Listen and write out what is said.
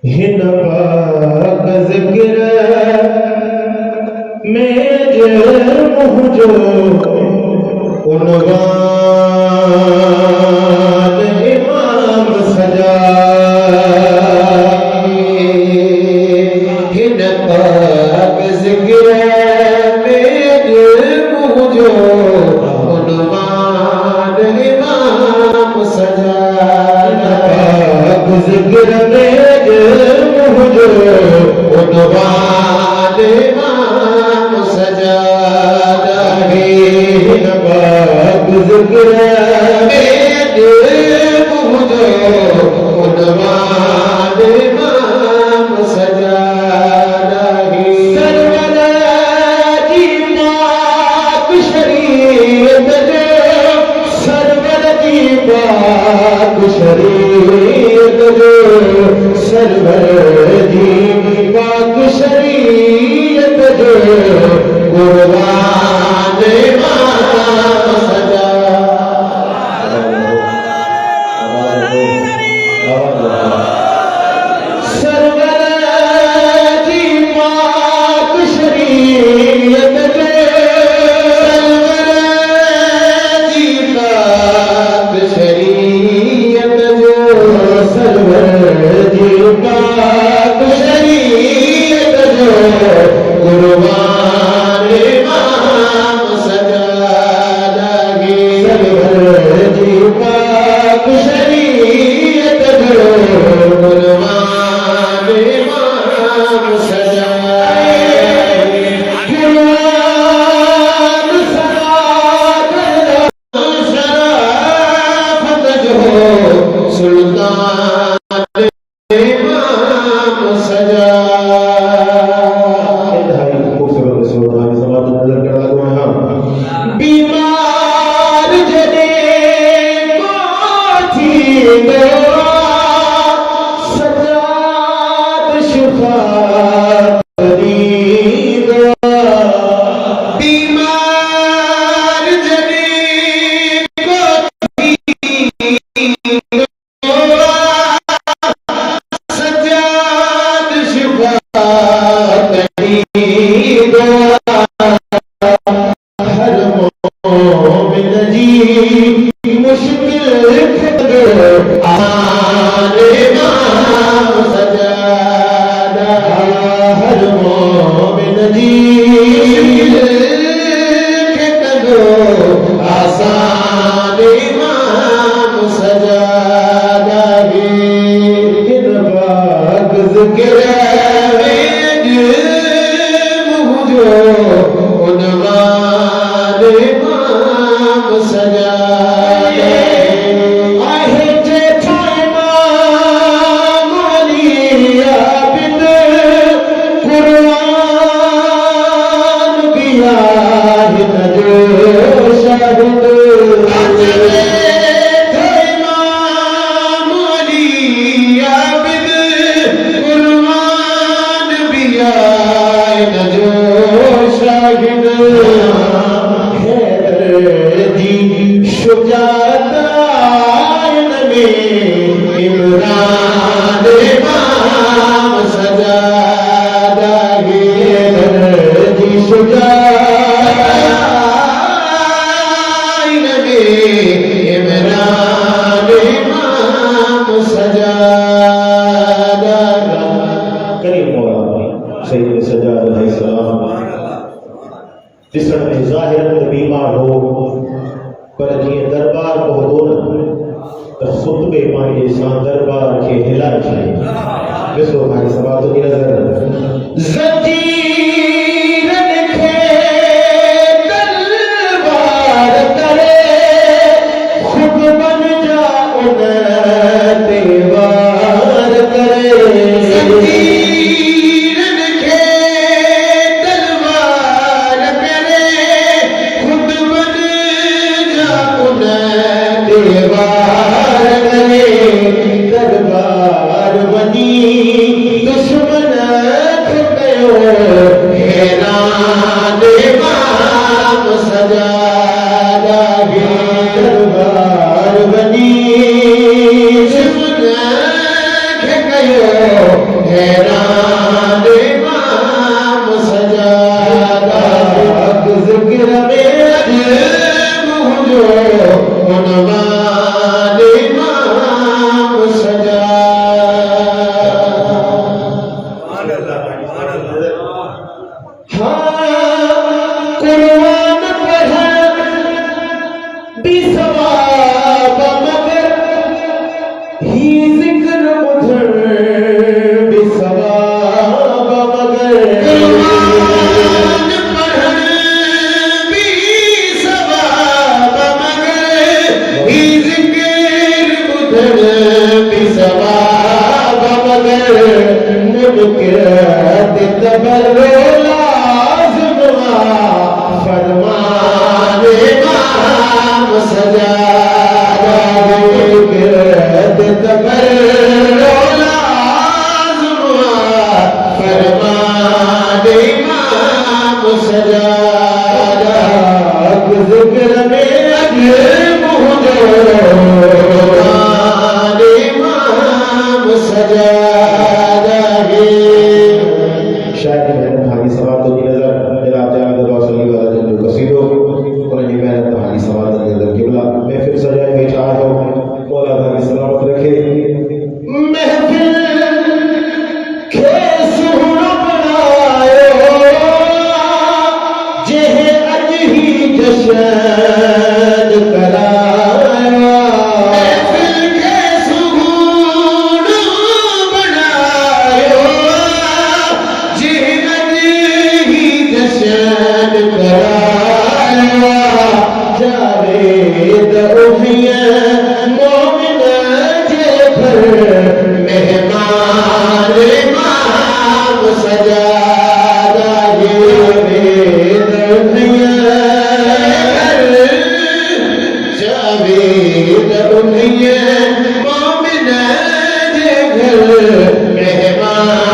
हिन पाक ज़िक्र में जो मुझो उनवान इमाम सजा हिन पाक ज़िक्र में जो मुझो उनवान इमाम सजा पाक ज़िक्र में जो मुझो उनवान इमाम सजा ज़िक्र में मुझो उनवान इमाम सजा सरवर जी पाक शरीयत जो सरवर जी पाक शरीयत जो सरवर जी पाक शरीयत जो कुर्बान इमाम सजा सरवर जी पाक शरीयत जो सरवर जी पाक शरीयत जो सरवर जी पाक शरीयत जो कुर्बान इमाम सजा सरवर जी पाक शरीयत जो कुर्बान इमाम सजा शराफत जो सुल्तान इमाम सजा बीमार जने को थी सजाद शिफा बीमार जने को सजाद शिफा हर मोमिन जी मुश्किल आसान इमाम सजा हर मोमिन जी आसान इमाम सजा हिन पाक ज़िक्र मुझो उनवान इमाम सजा आहे जेठा इमाम अली आबिद कुर्बान किया हिन जो शाहिद जेठा इमाम अली आबिद कुर्बान किया हिन जो शाहिद जी शुजात आयन में इमरान इमाम सजा जी शुजात आयन में इमरान इमाम सजा करीम मौला सैयद सज्जाद अलैहिस्सलाम जिसम में ज़ाहिरन बीमार हो पर जीअं दरबार पहुतो न त खुतबे पंहिंजे सां दरबार खे हिलाए छॾे ॾिसो भाई सवाल तो नज़र ज़ंजीरन खे तलवार करे खुद बन जा उन ते वार करे दरबार बनी दुश्मन सजा दरबार बनी हैरान इमाम सजादा जिक्र में मुझो उन्वान इमाम सजादा। हाँ कुरान पढ़ा भी सवाब मगर ही जिक्र उधर भी सवाब मगर कुरान पढ़ भी सवाब मगर ही जिक्र उधर भी सवाब मगर मुनकिर तबर्रो फरमान इमाम सजादा तबर्रो फरमान इमाम सजादा जिक्र में मुझो इमाम सजादा। शायद मैंने भाई सवाल तो की नजर जनाब जावेद गौसली वाला जन कसीदो उन्हें मेहनत भाई सवाल की नजर किबला मैं फिर सजाए में चाहता हूं मौला भाई सलामत रखे महफिल के सुहरा बनायो जेह अज ही जशन करायो महफिल के सुहरा बनायो जेह अज ही जशन करायो जावेद उहिया मोमिना जे पर मेहमान इमाम सजादा जावेद उहिया जावेद उहिया मोमिना जे घर मेहमान